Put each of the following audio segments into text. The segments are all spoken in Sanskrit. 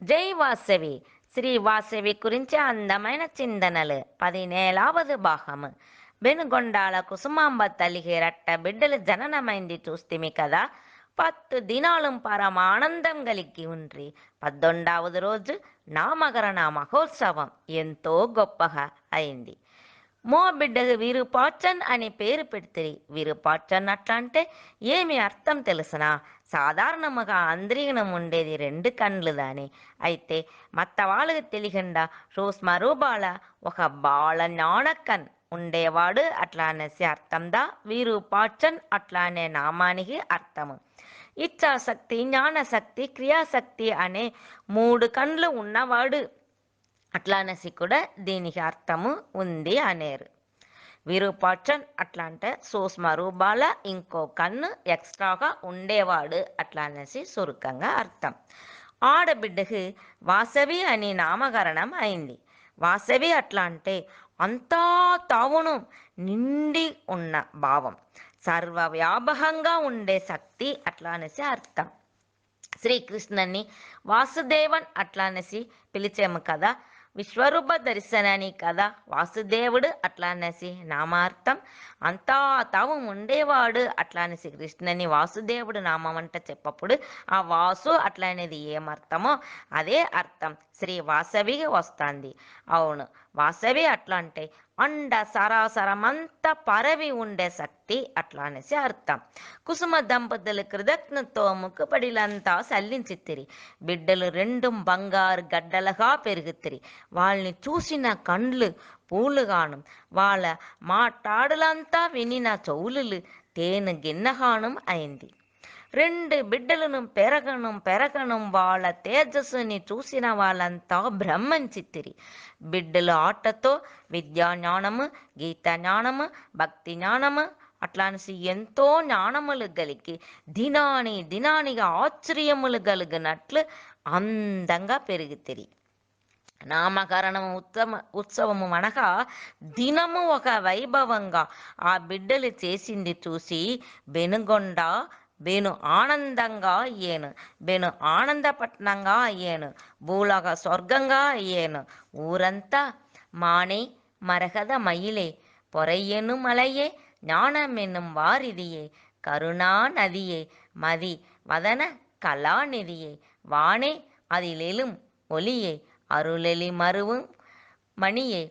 జై వాసవి. శ్రీ వాసవి గురించి అందమైన చిందనలు 17వ భాగము. బెనుగొండాల కుసుమాంబ తల్లికి రట్ట బిడ్డలు జననమైంది చూస్తిమి కదా. 10 దినాలు పరమానందం కలిగి ఉండ్రి. 11వ రోజు నామకరణ మహోత్సవం ఎంతో గొప్పగా అయింది. మో బిడ్డకు విరూపాక్షన్ అని పేరు పెడితే విరూపాక్షన్ అట్లా అంటే ఏమి అర్థం తెలుసునా? సాధారణముగా అందరికీ ఉండేది 2 కండ్లు దాని. అయితే మత్త వాళ్ళకి తెలియకుండా సూక్ష్మరూపాల ఒక బాల జ్ఞానకన్ ఉండేవాడు అట్లా అనేసి అర్థందా విరూపాక్షన్ అట్లా అనే నామానికి అర్థము. ఇచ్ఛాశక్తి, జ్ఞానశక్తి, క్రియాశక్తి అనే 3 కండ్లు ఉన్నవాడు అట్లా అనేసి కూడా దీనికి అర్థము ఉంది అనేరు. విరూపాక్షన్ అట్లా అంటే సూక్ష్మ రూపాల ఇంకో కన్ను ఎక్స్ట్రాగా ఉండేవాడు అట్లా అనేసి సురుకంగా అర్థం. ఆడబిడ్డకి వాసవి అని నామకరణం అయింది. వాసవి అట్లా అంటే అంతా తావును నిండి ఉన్న భావం, సర్వవ్యాపకంగా ఉండే శక్తి అట్లా అనేసి అర్థం. శ్రీకృష్ణుని వాసుదేవన్ అట్లా అనేసి పిలిచాము కదా. విశ్వరూప దర్శనని కదా వాసుదేవుడు అట్లా అనేసి నామార్థం. అంతా తావు ఉండేవాడు అట్లా అనేసి కృష్ణుని వాసుదేవుడు నామం అంటే చెప్పప్పుడు ఆ వాసు అట్లా అనేది ఏమర్థమో అదే అర్థం శ్రీ వాసవికి వస్తుంది. అవును, వాసవి అట్లా అంటే అండ సరాసరమంతా పరవి ఉండే శక్తి అట్లా అనేసి అర్థం. కుసుమ దంపతులు కృతజ్ఞతతో ముక్కుపడిలంతా సల్లించిత్తిరి. బిడ్డలు 2 బంగారు గడ్డలుగా పెరుగుతిరి. వాళ్ళని చూసిన కండ్లు పూలుగాను, వాళ్ళ మాట్లాడులంతా వినిన చెవులు తేనె గిన్నెగానం అయింది. 2 బిడ్డలను పెరగను వాళ్ళ తేజస్సుని చూసిన వాళ్ళంతా బ్రహ్మించిత్తిరి. బిడ్డల ఆటతో విద్యా జ్ఞానము, గీత జ్ఞానము, భక్తి జ్ఞానము అట్లానేసి ఎంతో జ్ఞానములు కలిగి దినానిగా ఆశ్చర్యములు కలిగినట్లు అందంగా పెరుగుతిరి. నామకరణము ఉత్సవము అనగా దినము ఒక వైభవంగా ఆ బిడ్డలు చేసింది చూసి బెను ఆనందంగా అయ్యేను. బెను ఆనందపట్నంగా అయ్యేను. భూలోక స్వర్గంగా అయ్యేను. ఊరంతా మానే మరకద మయిలే పొరయ్యను మలయే ஞானமென்னும் வாரிதியே கருணா நதியே மதி வதன கலாநிதியே வானே அதிலெழும் ஒளியே அருளெளி மருவும் மணியே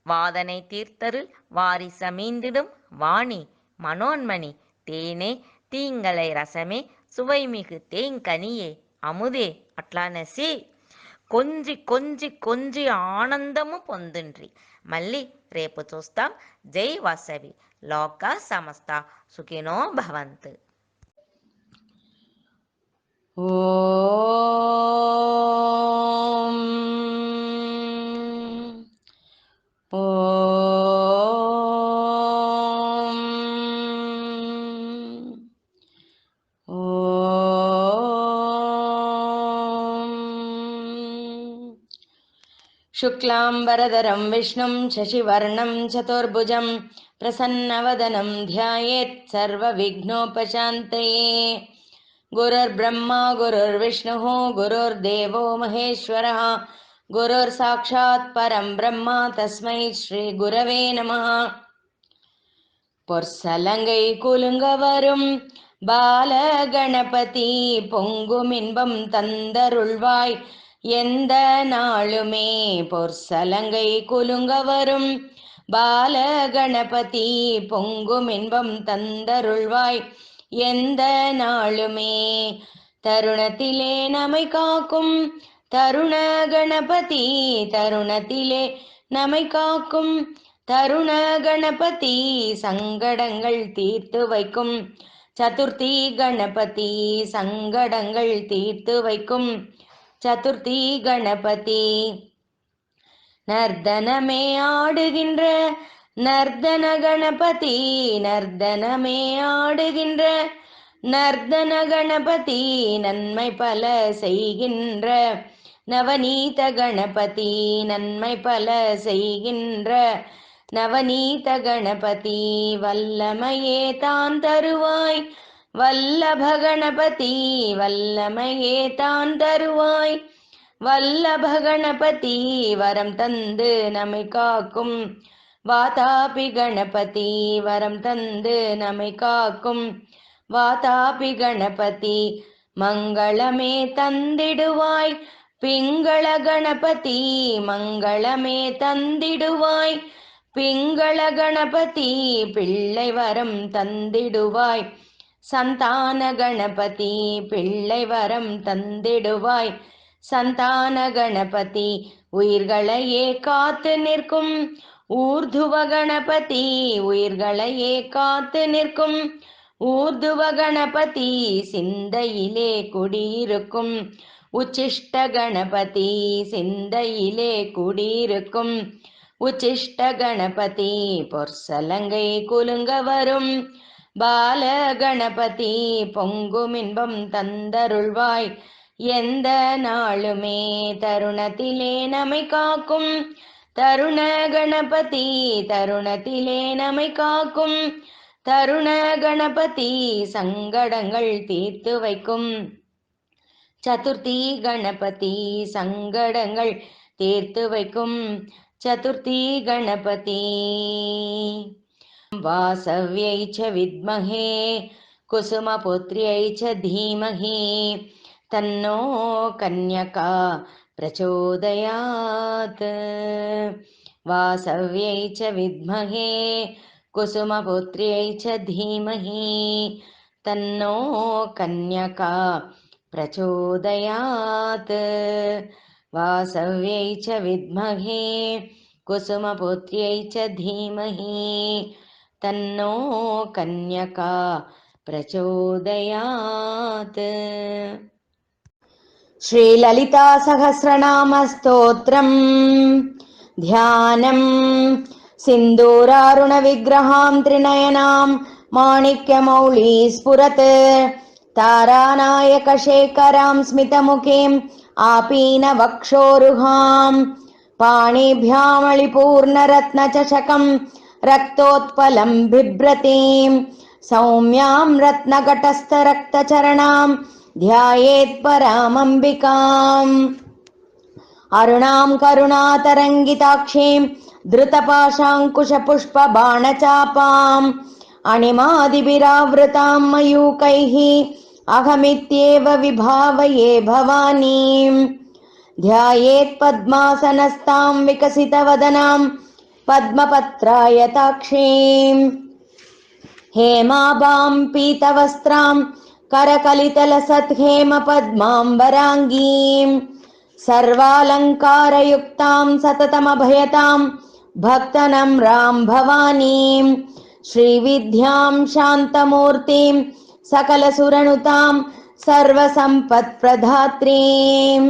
வாதனை தீர்த்தருள் வாரி சமீந்திடும் வாணி மனோன்மணி தேனே తీంగలై రసమే సువైమిగు తేంకనియే అముదే అట్లానేసి కొంజి కొంజి కొంజి ఆనందము పొందుండ్రి. మళ్ళీ రేపు చూస్తాం. జై వాసవి. లోక సమస్త సుఖినో భవంతు. ఓం ఓం ఓం శుక్లాంబరధరం విష్ణుం శశివర్ణం చతుర్భుజం ప్రసన్నవదనం ధ్యాయేత్ సర్వవిఘ్నోపశాంతయే. గురుర్బ్రహ్మా గురుర్విష్ణుః గురుర్దేవో మహేశ్వరः గురుర్సాక్షాత్ పరం బ్రహ్మ తస్మై శ్రీ గురవే నమః. பொற்சலங்கை குலுங்கவரும் பாலகணபதி பொங்குமின்பம் தந்தருள்வாய் எந்த நாளுமே. பொற்சலங்கை குலுங்கவரும் பாலகணபதி பொங்குமின்பம் தந்தருள்வாய் எந்த நாளுமே. தருணத்திலே நம்மை காக்கும் தருண கணபதி, தருணத்திலே நம்மை காக்கும் தருண கணபதி, சங்கடங்கள் தீர்த்து வைக்கும் சதுர்த்தி கணபதி, சங்கடங்கள் தீர்த்து வைக்கும் சதுர்த்தி கணபதி. நர்தனமே ஆடுகின்ற நர்தன கணபதி, நர்தனமே ஆடுகின்ற நர்தன கணபதி, நன்மை பல செய்கின்ற நவநீத கணபதி, நன்மை பல செய்கின்ற நவநீத கணபதி. வல்லமையே தான் தருவாய் வல்லப கணபதி, வல்லமையே தான் தருவாய் வல்லப கணபதி வரம் தந்து நம்மை காக்கும் வாதாபி கணபதி வரம் தந்து நம்மை காக்கும் வாதாபி கணபதி மங்களமே தந்திடுவாய் பிங்கள கணபதி மங்களமே தந்திடுவாய் பிங்கள கணபதி பிள்ளை வரம் தந்திடுவாய் சந்தான கணபதி பிள்ளை வரம் தந்திடுவாய் சந்தான கணபதி உயிர்களையே காத்து நிற்கும் ஊர்துவ கணபதி உயிர்களையே காத்து நிற்கும் ஊர்துவ கணபதி சிந்தையிலே குடியிருக்கும் உச்சிஷ்ட கணபதி சிந்தையிலே குடியிருக்கும் உச்சிஷ்ட கணபதி பொற்சலங்கை குலுங்க வரும் பால கணபதி பொங்கும் இன்பம் தந்தருள்வாய் எந்த நாளுமே தருணத்திலே நம்மை காக்கும் தருண கணபதி தருணத்திலே நம்மை காக்கும் தருண கணபதி சங்கடங்கள் தீர்த்து வைக்கும் சதுர்த்தி கணபதி சங்கடங்கள் தீர்த்து வைக்கும் சதுர்த்தி கணபதி वासव्यै च विद्महे कुसुमपुत्र्यै च धीमहि तन्नो कन्यका प्रचोदयात् वासव्यै च विद्महे कुसुमपुत्र्यै च धीमहि तन्नो कन्यका प्रचोदयात् वासव्यै च विद्महे कुसुमपुत्र्यै च धीमहि तन्नो कन्यका प्रचोदयात् श्रीललिता सहस्रनाम स्तोत्रम् ध्यानम् सिन्दूरारुण विग्रहां त्रिनयनां माणिक्यमौळी स्फुरत् तारानायक शेखरां स्मितमुखीं आपीन वक्षोरुहां पाणिभ्यामलिपूर्णरत्नचषकं रक्तोत्पलं बिभ्रतीं सौम्यां रत्नघटस्थरक्तचरणां ध्यायेत् परामम्बिकाम् अरुणां करुणातरङ्गिताक्षीं धृतपाशाङ्कुशपुष्पबाणचापाम् अणिमादिभिरावृतां मयूकैः अहमित्येव विभावये भवानीं ध्यायेत् पद्मासनस्तां विकसितवदनां पद्मपत्रायताक्षीं हेमाभां पीतवस्त्रां करकलितलसत्हेमपद्माम्बराङ्गीं सर्वालङ्कारयुक्तां सततमभयतां भक्तनम्रां भवानीं श्रीविद्यां शान्तमूर्तिं सकलसुरनुतां सर्वसम्पत्प्रदात्रीं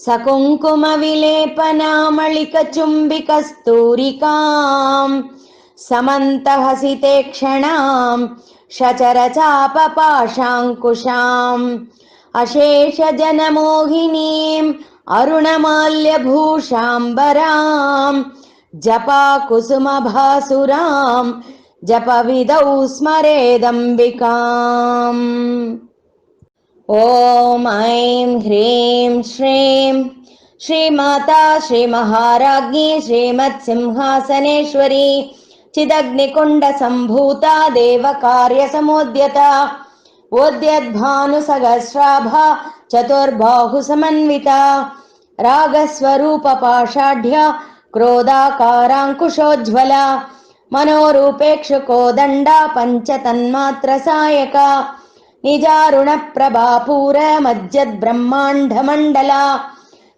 सकुङ्कुमविलेपनामलिकचुम्बिकस्तूरिकां समन्तहसिते क्षणां शचरचापपाशाङ्कुशाम् अशेषजनमोहिनीम् अरुणमाल्यभूषाम्बरां जपाकुसुमभासुरां जपविधौ स्मरेदम्बिकाम् ॐ ऐं ह्रीं श्रीं श्रीमाता श्रीमहाराज्ञी श्रीमत्सिंहासनेश्वरी चिदग्निकुण्डसम्भूता देवकार्यसमुद्यता ओद्यद्भानुसहस्राभा चतुर्बाहुसमन्विता रागस्वरूपपाषाढ्या क्रोधाकाराङ्कुशोज्ज्वला मनोरूपेक्षुकोदण्डा पञ्चतन्मात्रसायका निजारुणप्रभापूरमज्जद्ब्रह्माण्डमण्डला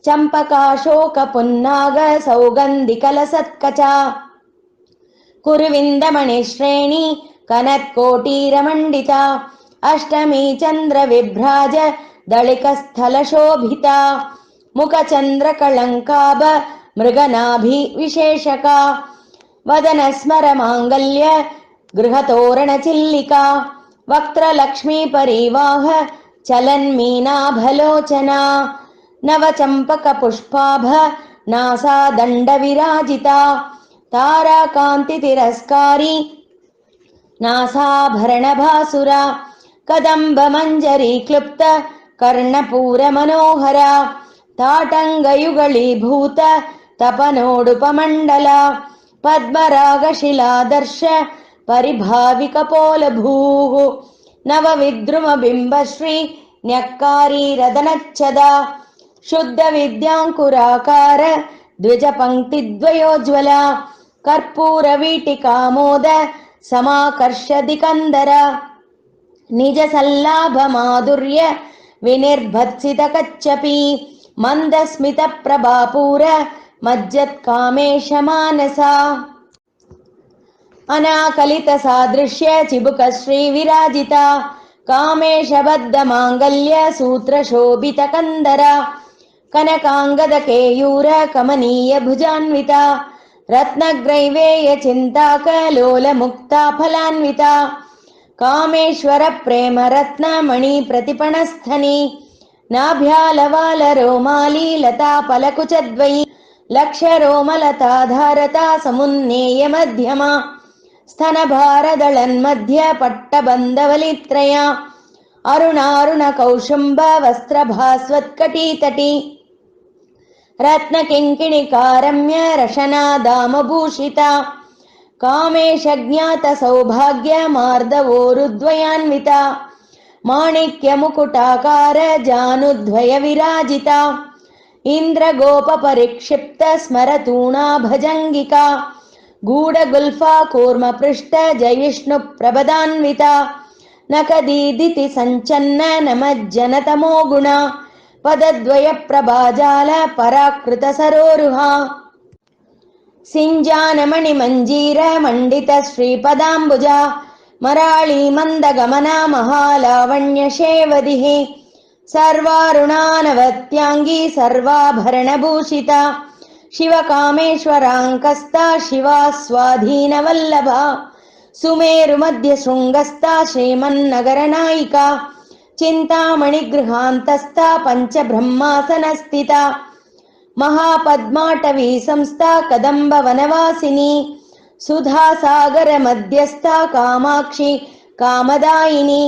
चम्पकाशोकपुन्नाग सौगन्धिकलसत्कचा कुरुविन्दमणिश्रेणी कनत्कोटीरमण्डिता अष्टमी चन्द्रविभ्राज दळिकस्थलशोभिता मुखचन्द्रकलङ्काभ मृगनाभिविशेषका वदनस्मरमाङ्गल्य गृहतोरणचिल्लिका वक्त्रलक्ष्मीपरिवाह चलन्मीनाभलोचना नवचम्पकपुष्पाभ नासादण्डविराजिता ताराकान्तितिरस्कारी नासाभरणभासुरा कदम्बमञ्जरी क्लुप्त कर्णपूरमनोहर ताटङ्गयुगलीभूत तपनोडुपमण्डल पद्मरागशिलादर्श परिभाविकपोलभूः नवविद्रुमबिम्बश्री न्यक्कारीरदनच्छद शुद्धविद्याङ्कुराकार द्विजपङ्क्तिद्वयोज्ज्वल कर्पूरवीटिकामोद समाकर्षदिकन्दर निजसल्लाभमाधुर्य विनिर्भत्सितकच्छपि मन्दस्मितप्रभापूर मज्जत्कामेशमानसा अनाकलितसादृश्य चिबुकश्रीविराजिता कामेशबद्धमाङ्गल्य सूत्रशोभितकन्दर कनकाङ्गदकेयूर कमनीयभुजान्विता रत्नग्रैवेयचिन्ताकलोलमुक्ता फलान्विता कामेश्वरप्रेमरत्नमणिप्रतिपणस्थनी नाभ्यालवालरोमाली लताफलकुचद्वयी लक्षरोमलताधारता समुन्नेयमध्यमा स्तनभारदळन्मध्य पट्टबन्धवलित्रया अरुणारुणकौशुम्ब वस्त्रभास्वत्कटीतटी रत्नकिङ्किणिकारम्य रशनादामभूषिता कामेशज्ञातसौभाग्यमार्दवोरुद्वयान्विता माणिक्यमुकुटाकार जानुद्वयविराजिता इन्द्रगोपपरिक्षिप्त स्मरतूणा भजङ्गिका गूढगुल्फा कूर्मपृष्ठ जयिष्णुप्रभदान्विता नकदीदिति सञ्चन्न नमज्जनतमो गुणा पदद्वयप्रभाजाल पराकृतसरोरुहा सिञ्जानमणिमञ्जीर मण्डितश्रीपदाम्बुजा मराळी मन्दगमना महालावण्यशेवदिः सर्वारुणानवत्याङ्गी सर्वाभरणभूषिता शिवकामेश्वराङ्कस्ता शिवा स्वाधीनवल्लभा सुमेरुमध्यशृङ्गस्था श्रीमन्नगरनायिका चिन्तामणिगृहान्तस्था पञ्चब्रह्मासनस्थिता महापद्माटवी संस्था कदम्बवनवासिनी सुधासागरमध्यस्था कामाक्षी कामदायिनी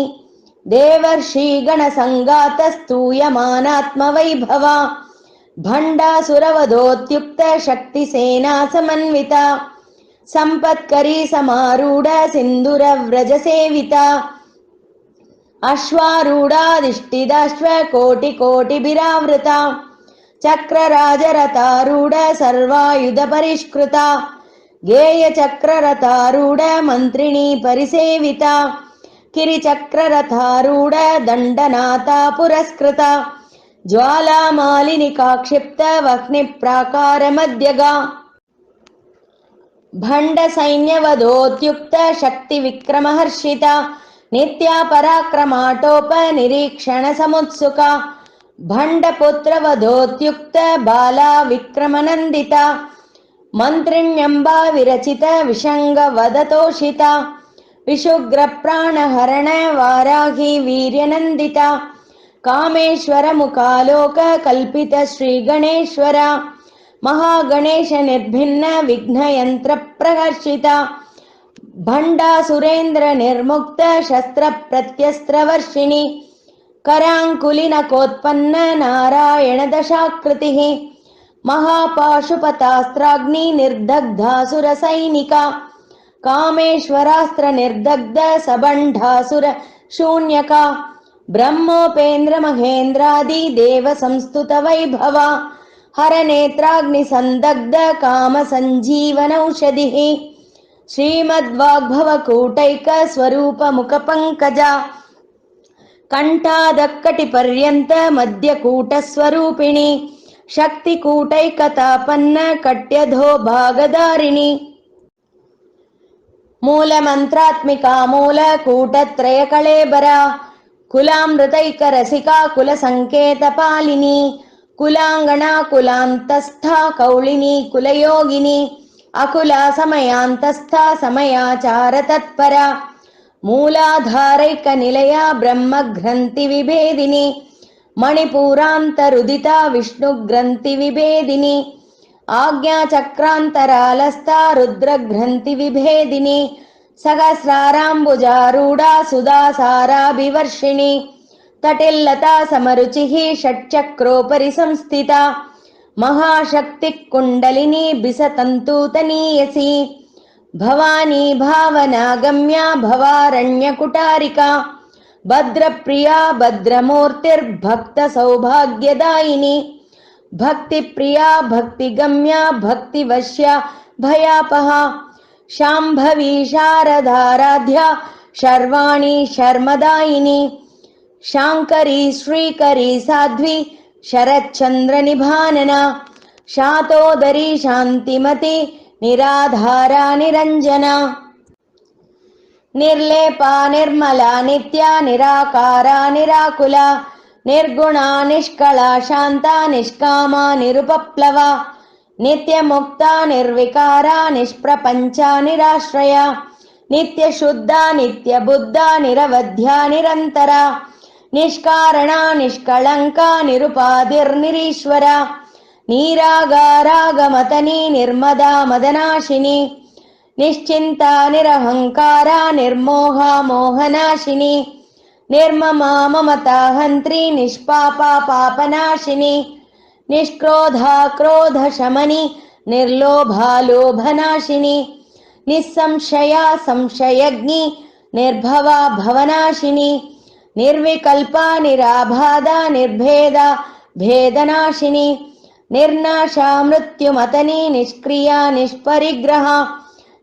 देवर्षिगणसङ्गातस्तूयमानात्मवैभवा भण्डासुरवधोत्युक्त शक्तिसेना समन्विता सम्पत्करी समारूढ सिन्दूरव्रजसेविता अश्वारूढाधिष्ठिताश्वकोटिकोटिभिरावृता चक्रराजरथारूढ सर्वायुधपरिष्कृता गेयचक्ररथारूढ मन्त्रिणी परिसेविता किरिचक्ररथारूढ दण्डनाथा पुरस्कृता ज्वालामालिनिकाक्षिप्त वह्निप्राकारमध्यगा भण्डसैन्यवधोत्युक्त शक्तिविक्रमहर्षिता नित्या पराक्रमाटोपनिरीक्षणसमुत्सुका भण्डपुत्रवधोत्युक्त बाला विक्रमनन्दिता मन्त्रिण्यम्बा विरचित विषङ्गवदतोषिता विशुग्रप्राणहरण वाराही वीर्यनन्दिता कामेश्वरमुखालोक कल्पित श्रीगणेश्वर महागणेश निर्भिन्न विघ्नयन्त्रप्रहर्षिता भण्डासुरेन्द्र निर्मुक्त शस्त्र प्रत्यस्त्रवर्षिणी कराङ्कुलिनकोत्पन्न नारायण दशाकृतिः महापाशुपतास्त्राग्नि निर्दग्धासुर सैनिका कामेश्वरास्त्र निर्दग्ध सबण्ढासुर शून्यका ब्रह्मोपेन्द्र महेन्द्रादि देव संस्तुत वैभवा हरनेत्राग्नि संदग्ध काम संजीवनौषधिः श्रीमद्वाग्भवकूटैक स्वरूप मुख पंकजा कंठादक्कटिपर्यंत मध्यकूट स्वरूपिणी शक्तिकूटैकतापन्न कट्यधो भागधारिणी मूलमन्त्रात्मिका मूलकूटत्रय कळेबरा कुलामृतैक रसिका कुलसंकेतपालिनी कुलांगना कुलांतस्था कौलिनी कुलयोगिनी अकुला समयांतस्था समयाचार तत्परा मूलाधारैक निलया ब्रह्मग्रंथि विभेदिनी मणिपूरान्तरुदिता विष्णुग्रंथि विभेदिनी आज्ञाचक्रान्तरालस्था रुद्रग्रंथि विभेदिनी सहस्राराम्बुजारूढा सुधासाराभिवर्षिणी तटिल्लता समरुचिः षट्चक्रोपरि संस्थिता महाशक्तिः कुण्डलिनी बिसतन्तूतनीयसी भवानी भावनागम्या भवारण्यकुटारिका भद्रप्रिया भद्रमूर्तिर्भक्तसौभाग्यदायिनी भक्तिप्रिया भक्तिगम्या भक्तिवश्या भयापहा शाम्भवी शारदाराध्या शर्वाणी शर्मदायिनी शाङ्करी श्रीकरी साध्वी शरच्चन्द्रनिभानना शातोदरी शान्तिमती निराधारा निरञ्जना निर्लेपा निर्मला नित्या निराकारा निराकुला निर्गुणा निष्कला शान्ता निष्कामा निरुपप्लवा नित्यमुक्ता निर्विकारा निष्प्रपञ्चा निराश्रया नित्यशुद्धा नित्यबुद्धा निरवध्या निरन्तरा निष्कारणा निष्कळङ्का निरुपाधिर्निरीश्वरा नीरागारागमतनी निर्मदा मदनाशिनी निश्चिन्ता निरहङ्कारा निर्मोहा मोहनाशिनी निर्ममा ममता हन्त्री निष्पापा पापनाशिनी निष्क्रोधा क्रोधशमनी निर्लोभा लोभनाशिनी निस्संशया संशयज्ञी निर्भवा भवनाशिनी निर्विकल्पा निराबाधा निर्भेदा भेदनाशिनी निर्नाशा मृत्युमतनी निष्क्रिया निष्परिग्रहा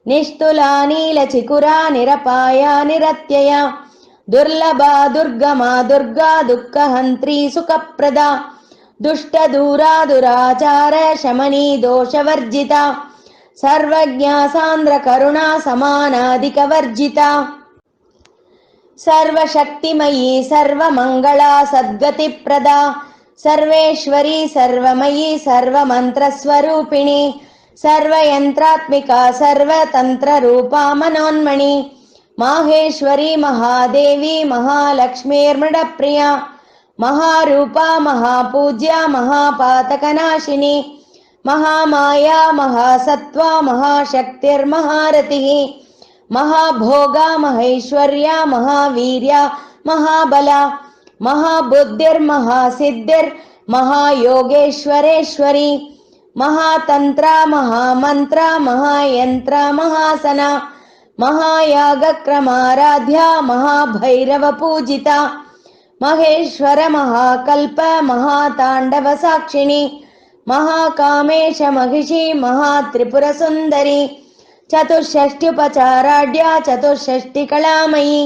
निस्तुला नीलचिकुरा निरपाया निरत्यया दुर्लभा दुर्गमा दुर्गा दुःखहन्त्री सुखप्रदा दुष्टदूरा दुराचार शमनी दोषवर्जिता सर्वज्ञा सान्द्रकरुणा समानाधिकवर्जिता सर्वशक्तिमयी सर्वमङ्गला सद्गतिप्रदा सर्वेश्वरी सर्वमयी सर्वमन्त्रस्वरूपिणी सर्वयन्त्रात्मिका सर्वतन्त्ररूपा मनोन्मणि माहेश्वरी महादेवी महालक्ष्मीर्मृडप्रिया महारूपा महापूज्या महापातकनाशिनी महामाया महासत्त्वा महाशक्तिर्महारतिः महाभोगा महेश्वर्या महावीर्या महाबला महाबुद्धिर्महासिद्धिर्महायोगेश्वरेश्वरी महातन्त्रा महामन्त्रा महायन्त्रा महासना महायागक्रमाराध्या महाभैरवपूजिता महेश्वर महाकल्प महाताण्डवसाक्षिणी महाकामेश महिषी महात्रिपुरसुन्दरी चतुष्षष्ट्युपचाराढ्या चतुष्षष्टिकलामयी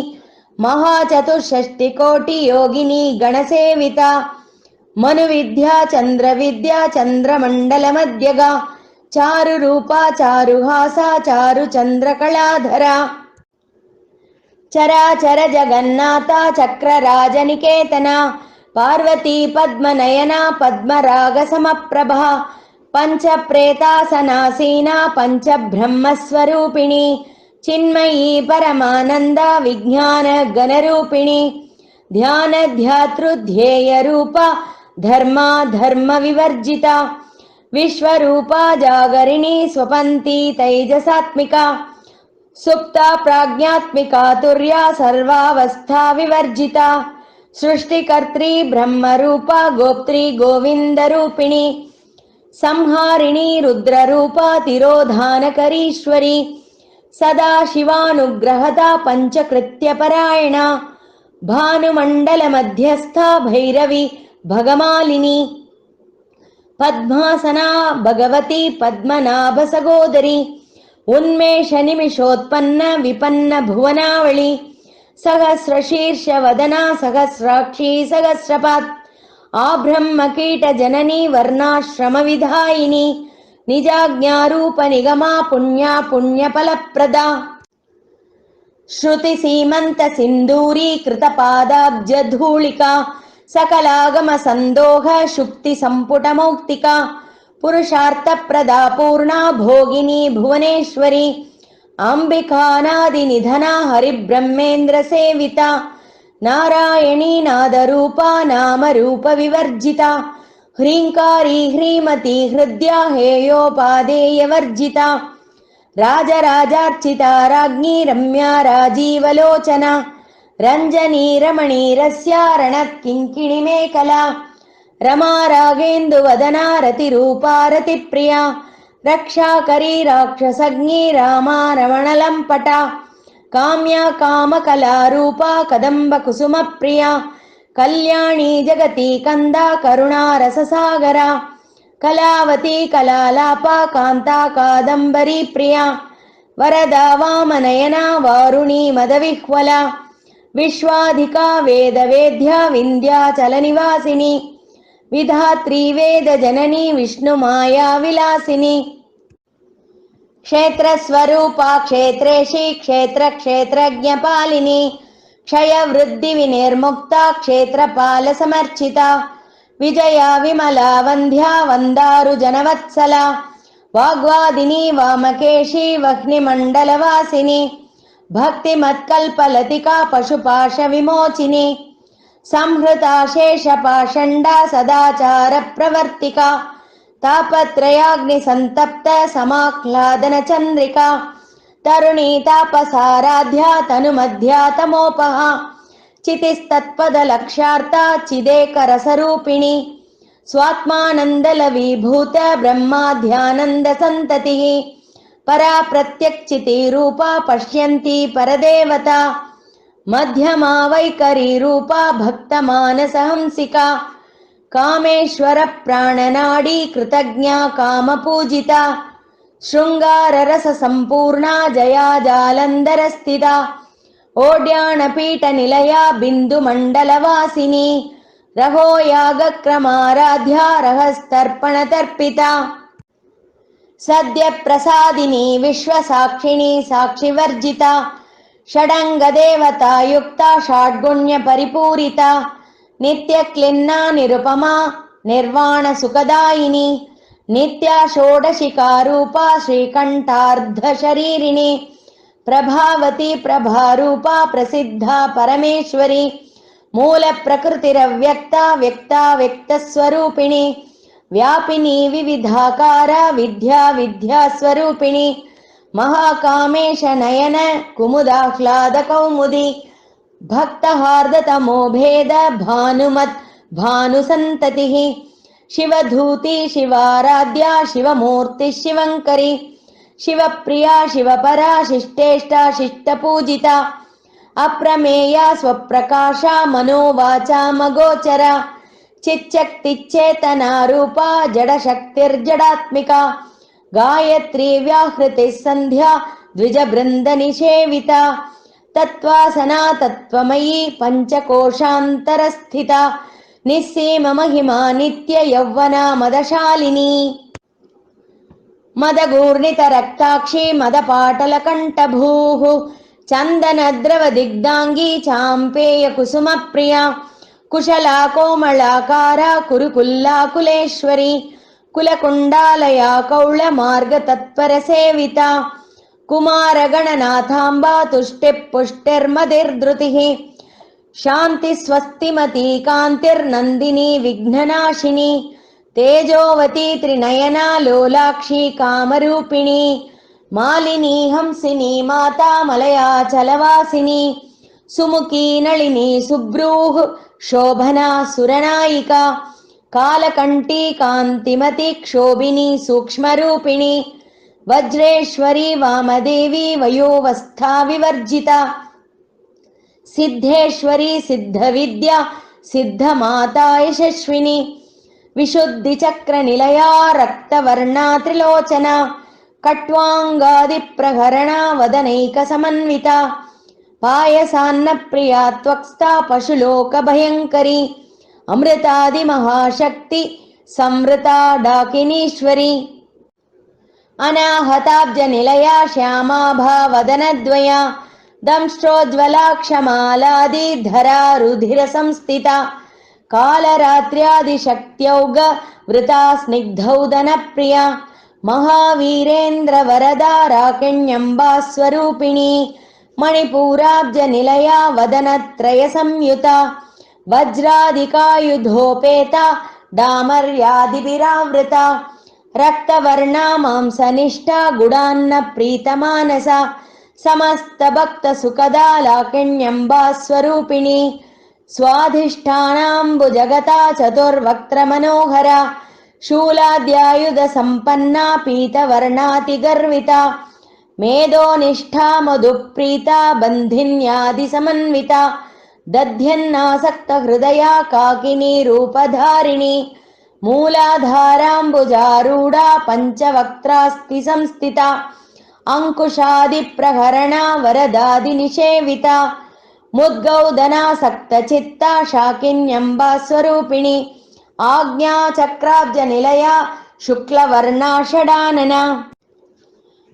महाचतुष्षष्टिकोटियोगिनी गणसेविता मनुविद्या चन्द्रविद्या चन्द्रमण्डलमध्यगा चारुरूपा चारुहासा चारुचन्द्रकलाधरा चराचर जगन्नाथा चक्रराजनिकेतना पार्वती पद्मनयना पद्मरागसमप्रभा पञ्चप्रेतासनासीना पञ्चब्रह्मस्वरूपिणी चिन्मयी परमानन्दा विज्ञानगणरूपिणी ध्यानध्यातृध्येयरूपा धर्मा धर्मविवर्जिता विश्वरूपा जागरिणी स्वपन्ती तैजसात्मिका सुप्ता प्राज्ञात्मिका तुर्या सर्वावस्था विवर्जिता सृष्टिकर्त्री ब्रह्मरूपा गोप्त्री गोविन्दरूपिणी संहारिणी रुद्ररूपा तिरोधानकरीश्वरी सदा शिवानुग्रहता पञ्चकृत्यपरायणा भानुमण्डलमध्यस्था भैरवी भगमालिनी पद्मासना भगवती पद्मनाभसगोदरी उन्मेषनिमिषोत्पन्न विपन्न भुवनावळी सहस्रशीर्षवदना सहस्राक्षी सहस्रपात् आब्रह्मकीटजननी वर्णाश्रमविधायिनी निजाज्ञारूपनिगमा पुण्या पुण्यफलप्रदा श्रुतिसीमन्तसिन्दूरी कृतपादाब्जधूलिका सकलागमसन्दोह शुक्तिसम्पुटमौक्तिका पुरुषार्थप्रदा पूर्णा भोगिनी भुवनेश्वरी अम्बिकानादिनिधना हरिब्रह्मेन्द्रसेविता नारायणी नादरूपा नामरूपविवर्जिता ह्रीङ्कारी ह्रीमती हृद्या हेयोपादेयवर्जिता राजराजार्चिता राज्ञी रम्या राजीवलोचना రంజనీ రమణీరస్యా రణకింకిణిమేఖలా रमा रागेन्दुवदना रतिरूपा रतिप्रिया रक्षाकरी राक्षसज्ञी रामा रमणलम्पटा काम्या कामकलारूपा कदम्बकुसुमप्रिया कल्याणी जगती कन्दा करुणा रससागरा कलावती कलालापा कान्ता कादम्बरी प्रिया वरदा वामनयना वारुणी मदविह्वला विश्वाधिका वेदवेद्या विन्ध्याचलनिवासिनी विधात्री वेद जननी विष्णुमाया विलासिनी क्षेत्रस्वरूपा क्षेत्रेशी क्षेत्र क्षेत्रज्ञपालिनी क्षय वृद्धि विनिर्मुक्ता क्षेत्रपाल समर्चिता विजया विमला वन्ध्या वन्दारु जनवत्सला वाग्वादिनी वामकेशी वह्निमण्डलवासिनी भक्तिमत्कल्पलतिका पशुपाश विमोचिनी संहृता शेषपाषण्डा सदाचार प्रवर्तिका तापत्रयाग्निसन्तप्त समाह्लादन चन्द्रिका तरुणी तापसाराध्या तनुमध्या तमोपहा चितिस्तत्पदलक्ष्यार्ता चिदेकरसरूपिणी स्वात्मानन्दलवीभूत ब्रह्माध्यानन्दसन्ततिः परा प्रत्यक्षितिरूपा पश्यन्ती परदेवता मध्यमा वैकरी रूपा भक्तमानसहंसिका कामेश्वर प्राणनाडी कृतज्ञा कामपूजिता शृंगाररस संपूर्णा जया जालंधर स्थिता ओड्याणपीठ निलया बिंदुमण्डलवासिनी रहो यागक्रमाराध्या रहस्तर्पणतर्पिता सद्य प्रसादिनी विश्वसाक्षिणी साक्षिवर्जिता षडंगदेवता युक्ता षड्गुण्य परिपूरिता नित्यक्लिन्ना निरुपमा निर्वाण सुखदायिनी नित्या षोडशिका रूपा श्रीकंठार्ध शरीरिणी प्रभावती प्रभारूपा प्रसिद्धा परमेश्वरी मूल प्रकृतिरव्यक्ता व्यक्ता व्यक्तस्वरूपिणी व्यापिनी विविधाकारा विद्या विद्यास्वरूपिणी महाकामेश नयन कुमुदाह्लाद कौमुदी भक्तहार्दतमो भेद भानुमत् भानुसन्ततिः शिवधूती शिवाराध्या शिवमूर्ति शिवङ्करी शिवप्रिया शिवपरा शिष्टेष्टा शिष्टपूजिता अप्रमेया स्वप्रकाशा मनोवाचा मगोचरा चिच्चक्तिच्चेतना रूपा जडशक्तिर्जडात्मिका गायत्री व्याहृतिः सन्ध्या द्विजबृन्दनिषेविता तत्त्वासना तत्त्वमयी पञ्चकोशान्तरस्थिता निस्सीम महिमा नित्य यौवना मदशालिनी मदगूर्णितरक्ताक्षी मदपाटलकण्ठभूः चन्दनद्रवदिग्धाङ्गी चाम्पेय कुसुमप्रिया कुशला कोमलाकारा कुरुकुल्ला कुलेश्वरी कुलकुण्डालया कौळमार्गतत्परसेविता कुमारगणनाथाम्बा तुष्टिः पुष्टिर्मतिर्धृतिः शान्ति स्वस्तिमती कान्तिर्नन्दिनी विघ्ननाशिनी तेजोवती त्रिनयना लोलाक्षी कामरूपिणी मालिनी हंसिनी माता मलयाचलवासिनी सुमुखी नलिनी सुब्रूः शोभना सुरनायिका कालकण्ठी कान्तिमती क्षोभिनी सूक्ष्मरूपिणी वज्रेश्वरी वामदेवी वयोवस्था विवर्जिता सिद्धेश्वरी सिद्धविद्या सिद्धमाता यशस्विनी विशुद्धिचक्रनिलया रक्तवर्णा त्रिलोचना कट्वाङ्गादिप्रहरणा वदनैकसमन्विता पायसान्नप्रिया त्वक्स्था पशुलोकभयङ्करी अमृतादिमहाशक्ति संवृता डाकिनीश्वरी अनाहताब्जनिलया श्यामाभा वदनद्वया दंष्ट्रोज्ज्वलाक्षमालादिधरा रुधिरसंस्थिता कालरात्र्यादिशक्त्यौग वृता स्निग्धौदनप्रिया महावीरेन्द्रवरदा राकिण्यम्बा स्वरूपिणी मणिपूराब्जनिलया वदनत्रयसंयुता वज्रादिकायुधोपेता डामर्यादिभिरावृता रक्तवर्णा मांसनिष्ठा गुडान्न प्रीतमानसा समस्तभक्तसुखदा लाकिण्यम्बास्वरूपिणी स्वाधिष्ठानाम्बुजगता चतुर्वक्त्रमनोहरा शूलाद्यायुधसम्पन्ना पीतवर्णातिगर्विता मेधोनिष्ठा मधुप्रीता बन्धिन्यादिसमन्विता दध्यन्नासक्तहृदया काकिनी रूपधारिणी मूलाधाराम्बुजारूढा पञ्चवक्त्रास्ति संस्थिता अंकुशादिप्रहरणा वरदादिनिषेविता मुद्गौदनासक्तचित्ता शाकिन्यम्बा स्वरूपिणी आज्ञाचक्राब्जनिलया शुक्लवर्णा षडानना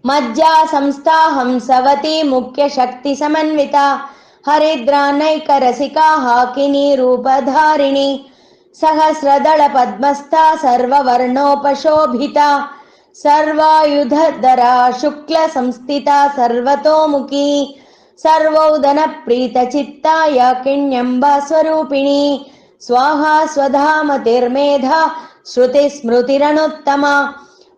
मज्जा संस्था हंसवती मुख्यशक्तिसमन्विता हरिद्रा नैकरसिका हाकिनी रूपधारिणी सहस्रदलपद्मस्था सर्ववर्णोपशोभिता सर्वायुधधरा शुक्लसंस्थिता सर्वतोमुखी सर्वौदनप्रीतचित्ता याकिन्यम्बा स्वरूपिणी स्वाहा स्वधामतिर्मेधा श्रुतिस्मृतिरनुत्तमा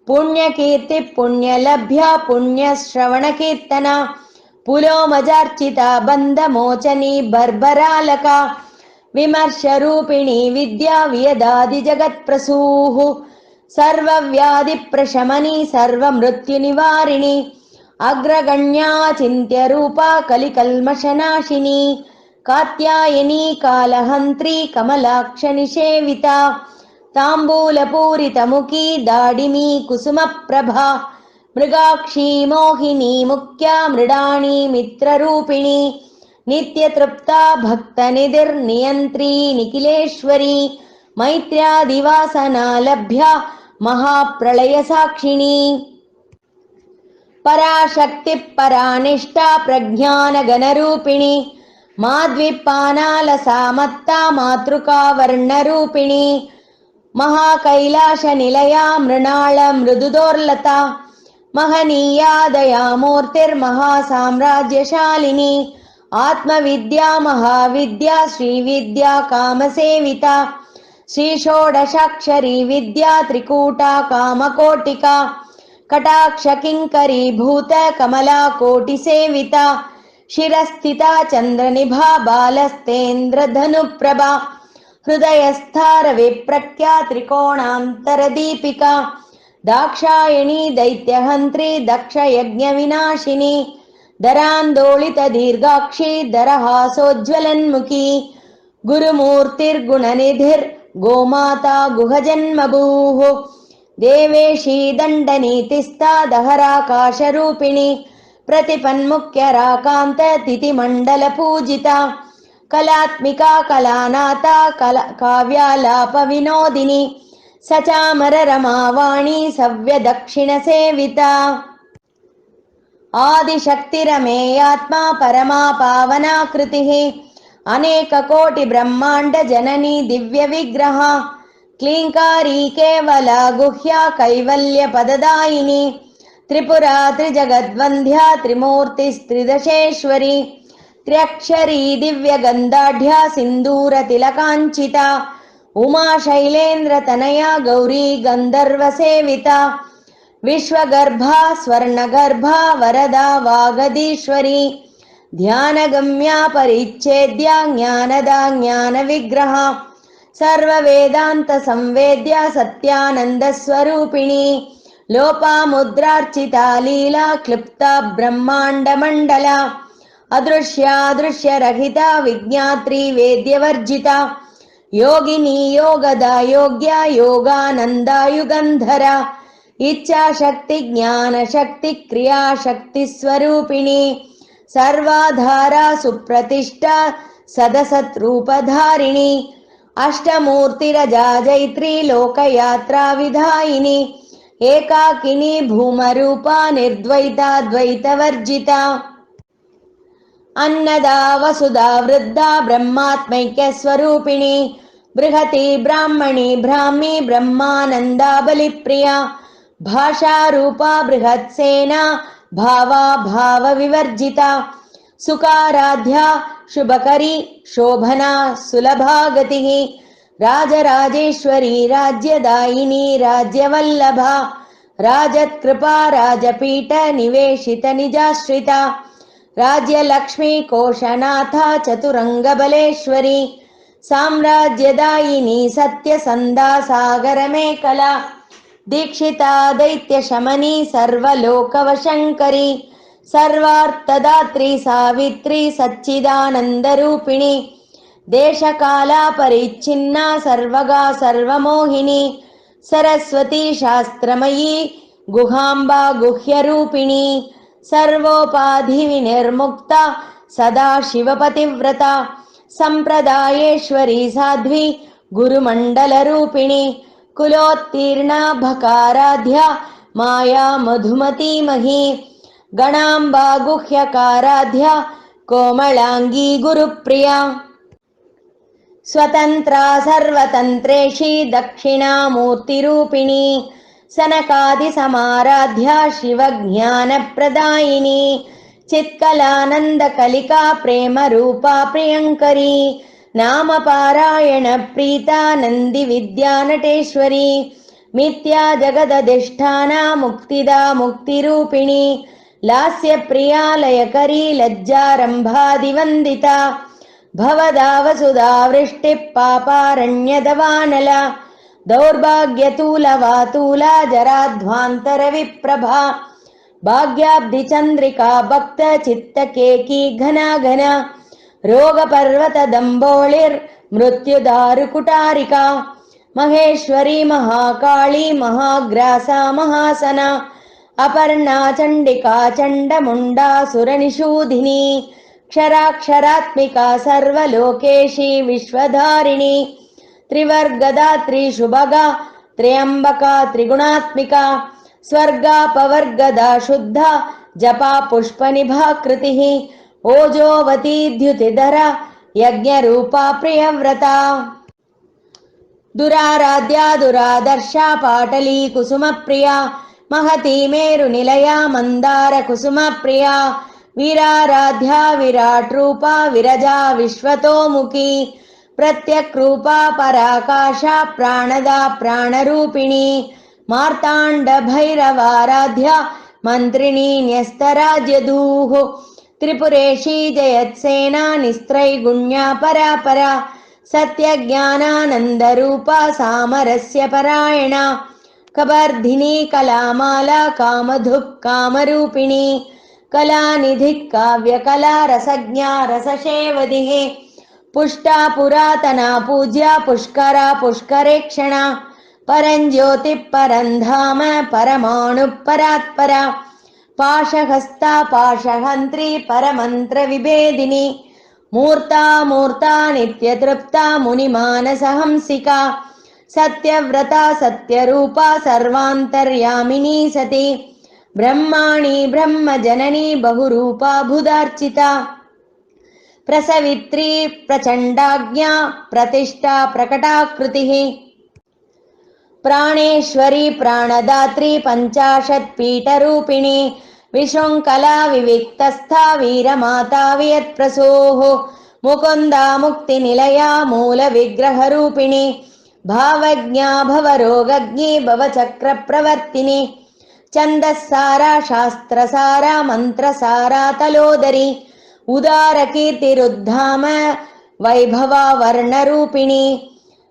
पुण्यकीर्ति पुण्यलभ्या पुण्यश्रवणकीर्तना पुलोमजार्चिता बन्धमोचनी बर्बरालका विमर्शरूपिणी विद्या वियदादिजगत्प्रसूः सर्वव्याधिप्रशमनी सर्वमृत्युनिवारिणी अग्रगण्या चिन्त्यरूपा कलिकल्मषनाशिनी कात्यायनी कालहन्त्री कमलाक्षनिषेविता ताम्बूलपूरितमुखी दाडिमी कुसुमप्रभा मृगाक्षी मोहिनी मुख्या मृडाणी मित्ररूपिणी नित्यतृप्ता भक्तनिधिर्नियन्त्री निखिलेश्वरी मैत्र्यादिवासना लभ्या महाप्रलयसाक्षिणी पराशक्ति परानिष्ठा प्रज्ञानगणरूपिणी माद्विपानालसामत्ता मातृका वर्णरूपिणी महाकैलाशनिलया मृणाल मृदुदोर्लता महनीया दयामूर्तिर्महासाम्राज्यशालिनी आत्मविद्या महाविद्या श्रीविद्या कामसेविता श्रीषोडशाक्षरी विद्या त्रिकूटा कामकोटिका कटाक्षकिङ्करीभूत कमला कोटिसेविता शिरस्थिता चन्द्रनिभा बालस्तेन्द्रधनुप्रभा हृदयस्थारविप्रख्या त्रिकोणान्तरदीपिका दाक्षायणी दैत्यहन्त्री दक्षयज्ञविनाशिनी दरान्दोलितदीर्घाक्षी दरहासोज्ज्वलन्मुखी गुरुमूर्तिर्गुणनिधिर्गोमाता गुहजन्मभूः देवेशी दण्डनीतिस्था दहराकाशरूपिणी प्रतिपन्मुख्यराकान्त तिथिमण्डलपूजिता कलात्मिका कलानाथा काव्यालापविनोदिनी सचामररमावाणी सव्यदक्षिणसेविता आदिशक्तिरमेयात्मा परमा पावनाकृतिः अनेककोटिब्रह्माण्डजननी दिव्यविग्रह क्लीङ्कारी केवला गुह्या कैवल्यपददायिनी त्रिपुरा त्रिजगद्वन्द्या त्रिमूर्तिस्त्रिदशेश्वरी त्र्यक्षरी दिव्यगन्धाढ्या सिन्दूरतिलकाञ्चिता उमा शैलेन्द्रतनया गौरी गन्धर्वसेविता विश्वगर्भा स्वर्णगर्भा वरदा वागदीश्वरी ध्यानगम्या परिच्छेद्या ज्ञानदा ज्ञानविग्रहा सर्ववेदान्तसंवेद्या सत्यानन्दस्वरूपिणी लोपामुद्रार्चिता लीला क्लृप्ता ब्रह्माण्डमण्डला अदृश्यादृश्यरहिता विज्ञात्री वेद्यवर्जिता योगिनी योगदा योग्या योगानन्दा युगन्धरा इच्छाशक्ति ज्ञानशक्ति क्रियाशक्ति स्वरूपिणी सर्वाधारा सुप्रतिष्ठा सदसत् रूपधारिणी अष्टमूर्तिरजा जैत्री लोकयात्रा विधायिनी एकाकिनी भूमरूपा निर्द्वैता द्वैतवर्जिता अन्नदा वसुधा वृद्धा ब्रह्मात्मैक्यस्वरूपिणी बृहती ब्राह्मणी ब्राह्मी ब्रह्मानन्दा बलिप्रिया भाषारूपा बृहत्सेना भावा भावविवर्जिता सुकाराध्या शुभकरी शोभना सुलभा गतिः राजराजेश्वरी राज्यदायिनी राज्यवल्लभा राजत्कृपा राजपीठ निवेशित निजाश्रिता राज्यलक्ष्मी कोशनाथा चतुरङ्गबलेश्वरी साम्राज्यदायिनी सत्यसन्धा सागरमेखला दीक्षिता दैत्यशमनी सर्वलोकवशङ्करी सर्वार्थदात्री सावित्री सच्चिदानन्दरूपिणी देशकालापरिच्छिन्ना सर्वगा सर्वमोहिनी सरस्वती शास्त्रमयी गुहाम्बा गुह्यरूपिणी सर्वोपाधिविनिर्मुक्ता सदा शिवपतिव्रता सम्प्रदायेश्वरी साध्वी गुरुमण्डलरूपिणी कुलोत्तीर्णा भकाराध्या माया मधुमतीमही गणाम्बा गुह्यकाराध्या कोमलाङ्गी गुरुप्रिया स्वतन्त्रा सर्वतन्त्रेशी दक्षिणामूर्तिरूपिणी सनकादिसमाराध्या शिवज्ञानप्रदायिनी चित्कलानन्दकलिका प्रेमरूपा प्रियङ्करी नामपारायणप्रीता नन्दिविद्यानटेश्वरी मिथ्या जगदधिष्ठाना मुक्तिदा मुक्तिरूपिणी लास्यप्रिया लयकरी लज्जारम्भादिवन्दिता भवदावसुधा वृष्टिः पापारण्यदवानला दौर्भाग्यतूलवातूला जराध्वान्तरविप्रभा भाग्याब्धिचन्द्रिका भक्तचित्तकेकी घना घना रोगपर्वतदम्बोळिर्मृत्युदारुकुटारिका महेश्वरी महाकाली महाग्रासा महासना अपर्णा चण्डिका चण्डमुण्डा सुरनिषूधिनी क्षराक्षरात्मिका सर्वलोकेशी विश्वधारिणी त्रिवर्गदात्री शुभगा त्र्यम्बका त्रिगुणात्मिका स्वर्गापवर्गदा शुद्धा जपा पुष्पनिभा कृतिः ओजोवती द्युतिधरा यज्ञरूपा प्रियव्रता दुराराध्या दुरादर्शा पाटली कुसुमप्रिया महती मेरुनिलया मन्दारकुसुमप्रिया वीराराध्या विराट्रूपा विरजा विश्वतोमुखी प्रत्यक्रूपा पराकाशा प्राणदा प्राणरूपिणी मार्ताण्डभैरवाराध्या मन्त्रिणी न्यस्तराज्यधूः त्रिपुरेशी जयत्सेना निस्त्रैगुण्या परापरा सत्यज्ञानानन्दरूपा सामरस्यपरायणा कबर्धिनी कलामाला कामधुक् कामरूपिणी कलानिधिः काव्यकला रसज्ञा रससेवधिः पुष्टा पुरातना पूज्या पुष्करा पुष्करेक्षणा परञ्ज्योतिः परन्धाम परमाणुः परात्परा पाशहस्ता पाशहन्त्री परमन्त्रविभेदिनी मूर्ता मूर्ता नित्यतृप्ता मुनिमानसहंसिका सत्यव्रता सत्यरूपा सर्वान्तर्यामिनी सती ब्रह्माणी ब्रह्मजननी बहुरूपा बुधार्चिता प्रसवित्री प्रचण्डाज्ञा प्रतिष्ठा प्रकटाकृतिः प्राणेश्वरी प्राणदात्री पञ्चाशत्पीठरूपिणी विशृङ्खला विविक्तस्था वीरमाता वियत्प्रसूः मुकुन्दा मुक्तिनिलया मूलविग्रहरूपिणी भावज्ञा भवरोगज्ञी भवचक्रप्रवर्तिनी छन्दस्सारा शास्त्रसारा मन्त्रसारा तलोदरी उदारकीर्तिरुद्धाम वैभवा वर्णरूपिणी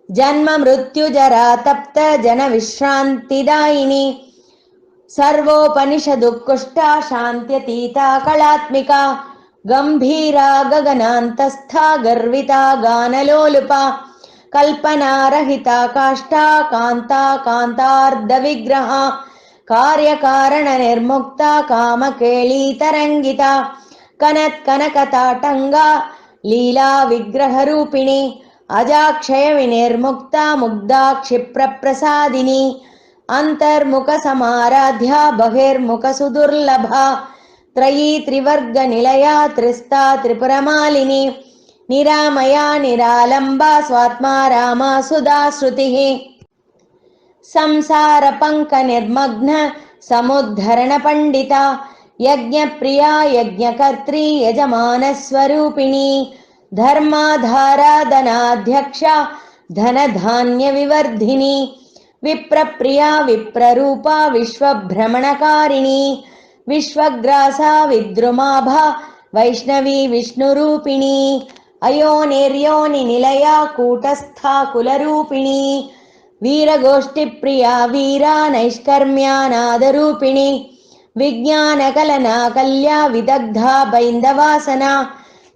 जन्म मृत्युजरा तप्त जनविश्रान्तिदायिनी सर्वोपनिषदुत्कृष्टा शान्त्यतीता कलात्मिका गम्भीरा गगनान्तस्था गर्विता गानलोलुपा कल्पनारहिता काष्ठा कान्ता कान्तार्धविग्रहा कार्यकारणनिर्मुक्ता कामकेळीतरङ्गिता कनत्कनकताटङ्गा लीला विग्रहरूपिणी अजाक्षयविनिर्मुक्ता मुग्धा क्षिप्रप्रसादिनी अन्तर्मुखसमाराध्या बहिर्मुखसुदुर्लभा त्रयी त्रिवर्गनिलया त्रिस्ता त्रिपुरमालिनी निरामया निरालम्बा स्वात्मा रामा सुधाश्रुतिः संसारपङ्कनिर्मग्न समुद्धरणपण्डिता यज्ञप्रिया यज्ञकर्त्री यजमानस्वरूपिणी धर्माधाराधनाध्यक्षा धनधान्यविवर्धिनी विप्रप्रिया विप्ररूपा विश्वभ्रमणकारिणी विश्वग्रासा विद्रुमाभा वैष्णवी विष्णुरूपिणी अयोनिर्योनिनिलया कूटस्था कुलरूपिणी वीरगोष्ठिप्रिया वीरा नैष्कर्म्यानादरूपिणी विज्ञानकलना कल्या विदग्धा बैन्दवासना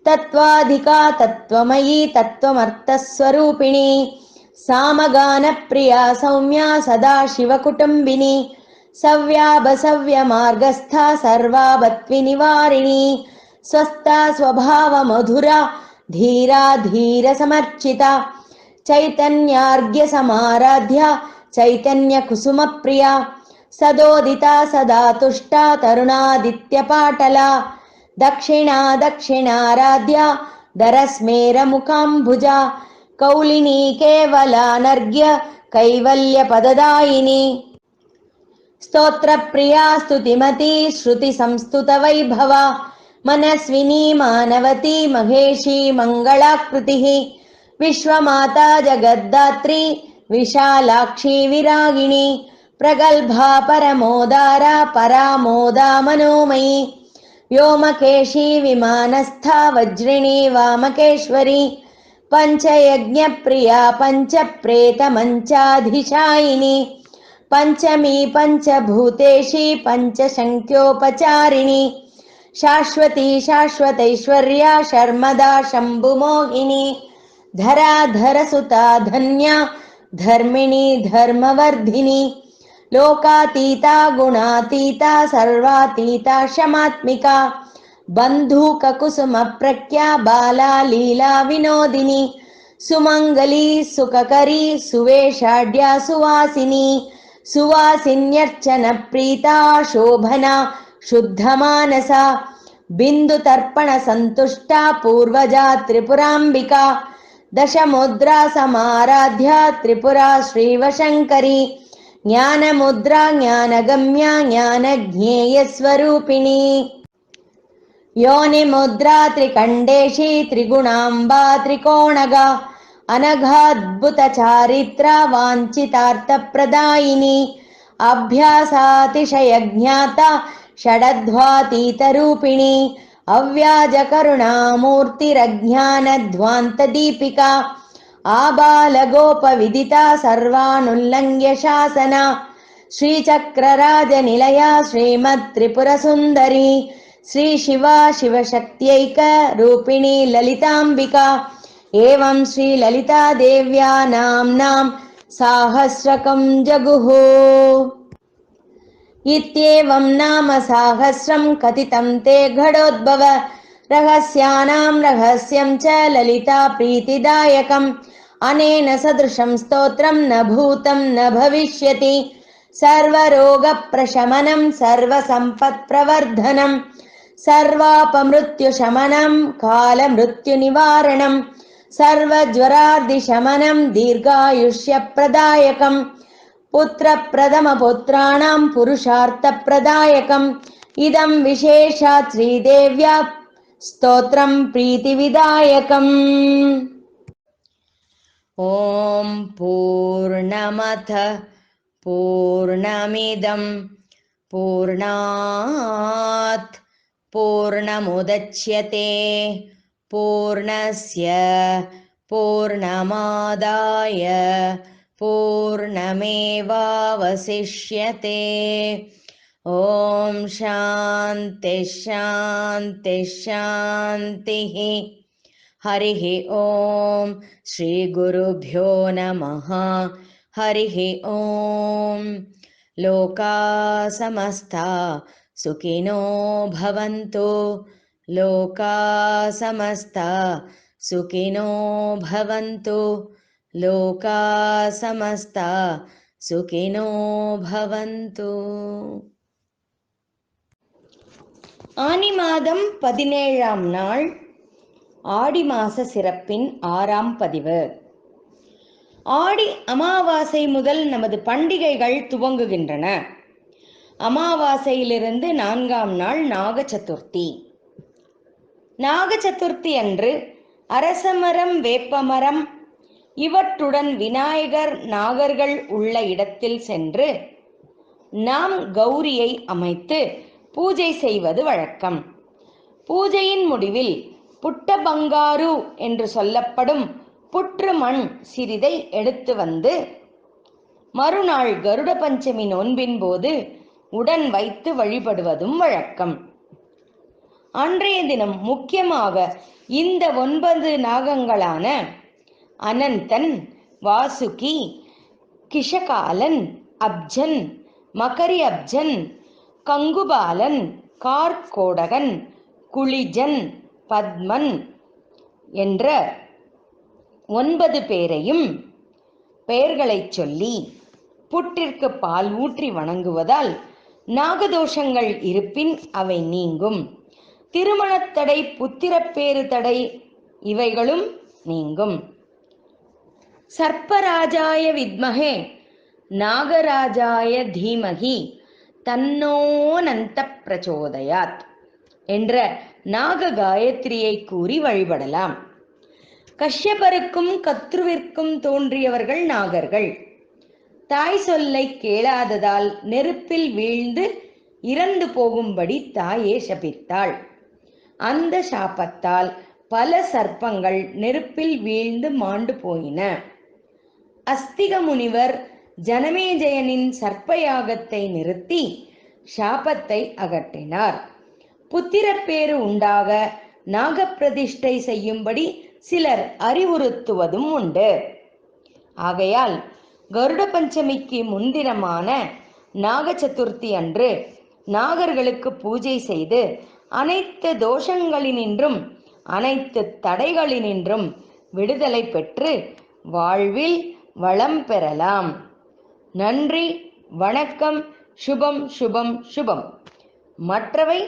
तत्त्वाधिका तत्त्वमयी तत्त्वमर्थस्वरूपिणी सामगानप्रिया सौम्या सदा शिवकुटुम्बिनी सव्याभसव्यमार्गस्था सर्वापत्विनिवारिणी स्वस्था स्वभावमधुरा धीरा धीरसमर्चिता चैतन्यार्घ्यसमाराध्या चैतन्यकुसुमप्रिया सदोदिता सदा तुष्टा तरुणादित्यपाटला दक्षिणा दक्षिणाराध्या दरस्मेरमुखाम्बुजा कौलिनी केवलानर्घ्य कैवल्यपददायिनी स्तोत्रप्रिया स्तुतिमती श्रुतिसंस्तुतवैभवा मनस्विनी मानवती महेशी मङ्गलाकृतिः विश्वमाता जगद्धात्री विशालाक्षी विरागिणी प्रगल्भा परमोदारा परामोदा मनोमयी व्योमकेशी विमानस्था वज्रिणी वामकेश्वरी पञ्चयज्ञप्रिया पञ्चप्रेतमञ्चाधिशायिनी पञ्चमी पञ्चभूतेशी पञ्चशङ्ख्योपचारिणी शाश्वती शाश्वतैश्वर्या शर्मदा शम्भुमोहिनी धराधरसुता धन्या धर्मिणी धर्मवर्धिनी लोकातीता गुणातीता सर्वातीता क्षमात्मिका बन्धूककुसुमप्रख्या बाला लीला विनोदिनी सुमङ्गली सुखकरी सुवेशाढ्या सुवासिनी सुवासिन्यर्चनप्रीता शोभना शुद्धमानसा बिन्दुतर्पणसन्तुष्टा पूर्वजा त्रिपुराम्बिका दशमुद्रा समाराध्या त्रिपुरा श्रीवशङ्करी ज्ञानमुद्रा ज्ञानगम्या ज्ञानज्ञेयस्वरूपिणी योनिमुद्रा त्रिकण्डेशी त्रिगुणाम्बा त्रिकोणगा अनघाद्भुतचारित्रा वाञ्छितार्थप्रदायिनी अभ्यासातिशयज्ञाता षडध्वातीतरूपिणी अव्याजकरुणामूर्तिरज्ञानध्वान्तदीपिका आबालगोपविदिता सर्वानुल्लङ्घ्य शासना श्रीचक्रराजनिलया श्रीमत्त्रिपुरसुन्दरी श्रीशिवा शिवशक्त्यैकरूपिणी ललिताम्बिका एवं श्रीललितादेव्या नाम्नां साहस्रकं जगुः इत्येवं नाम साहस्रं कथितं ते घटोद्भव रहस्यानां रहस्यं च ललिता प्रीतिदायकम् अनेन सदृशं स्तोत्रं न भूतं न भविष्यति सर्वरोगप्रशमनं सर्वसम्पत्प्रवर्धनं सर्वापमृत्युशमनं कालमृत्युनिवारणं सर्वज्वरार्दिशमनं दीर्घायुष्यप्रदायकं पुत्रप्रथमपुत्राणां पुरुषार्थप्रदायकम् इदं विशेषात् श्रीदेव्या स्तोत्रं प्रीतिविदायकम्। ॐ पूर्णमथ पूर्णमिदं पूर्णात् पूर्णमुदच्यते पूर्णस्य पूर्णमादाय पूर्णमेवावशिष्यते ॐ शान्ति शान्ति शान्तिः हरिः ॐ श्रीगुरुभ्यो नमः हरिः ॐ लोकाः समस्ता सुखिनो भवन्तु लोकाः समस्ता सुखिनो भवन्तु लोकाः समस्ता सुखिनो भवन्तु। ஆனி மாதம் 17ஆம் நாள் ஆடி மாச சிறப்பின் 6ஆம் பதிவு. ஆடி அமாவாசை முதல் நமது பண்டிகைகள் துவங்குகின்றன. அமாவாசையிலிருந்து 4ஆம் நாள் நாக சதுர்த்தி. நாக சதுர்த்தி அன்று அரசமரம் வேப்பமரம் இவற்றுடன் விநாயகர் நாகர்கள் உள்ள இடத்தில் சென்று நாம் கௌரியை அமைத்து பூஜை செய்வது வழக்கம். பூஜையின் முடிவில் புட்ட பங்காரு என்று சொல்லப்படும் புற்று மண் சிறிதை எடுத்து வந்து மறுநாள் கருட பஞ்சமி நோன்பின் போது உடன் வைத்து வழிபடுவதும் வழக்கம். அன்றைய தினம் முக்கியமாக இந்த 9 நாகங்களான அனந்தன், வாசுகி, கிஷகாலன், அப்ஜன், மகரி அப்ஜன், கங்குபாலன், கார்கோடகன், குளிஜன், பத்மன் என்ற 9 பேரையும் பெயர்களைச் சொல்லி புற்றிற்கு பால் ஊற்றி வணங்குவதால் நாகதோஷங்கள் இருப்பின் அவை நீங்கும். திருமணத்தடை, புத்திரப்பேறு தடை இவைகளும் நீங்கும். சர்ப்பராஜாய வித்மஹே நாகராஜாய தீமஹி தன்னோனந்த பிரச்சோதயாத் என்ற நாக காயத்ரியை கூறி வழிபடலாம். கஷ்யபருக்கும் கத்ருவிற்கும் தோன்றியவர்கள் நாகர்கள். தாய் சொல்லை கேளாததால் நெருப்பில் வீழ்ந்து இறந்து போகும்படி தாயே சபித்தாள். அந்த சாபத்தால் பல சர்ப்பங்கள் நெருப்பில் வீழ்ந்து மாண்டு போயின. அஸ்திக முனிவர் ஜனமேஜயனின் சர்ப்பயாகத்தை நிறுத்தி சாபத்தை அகற்றினார். புத்திரப்பேறு உண்டாக நாகப்பிரதிஷ்டை செய்யும்படி சிலர் அறிவுறுத்துவதும் உண்டு. ஆகையால் கருட பஞ்சமிக்கு முன்தினமான நாக சதுர்த்தி அன்று நாகர்களுக்கு பூஜை செய்து அனைத்து தோஷங்களினின்றும் அனைத்து தடைகளினின்றும் விடுதலை பெற்று வாழ்வில் வளம் பெறலாம். நன்றி, வணக்கம். சுபம் சுபம் சுபம். மற்றவை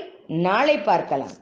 நாளை பார்க்கலாம்.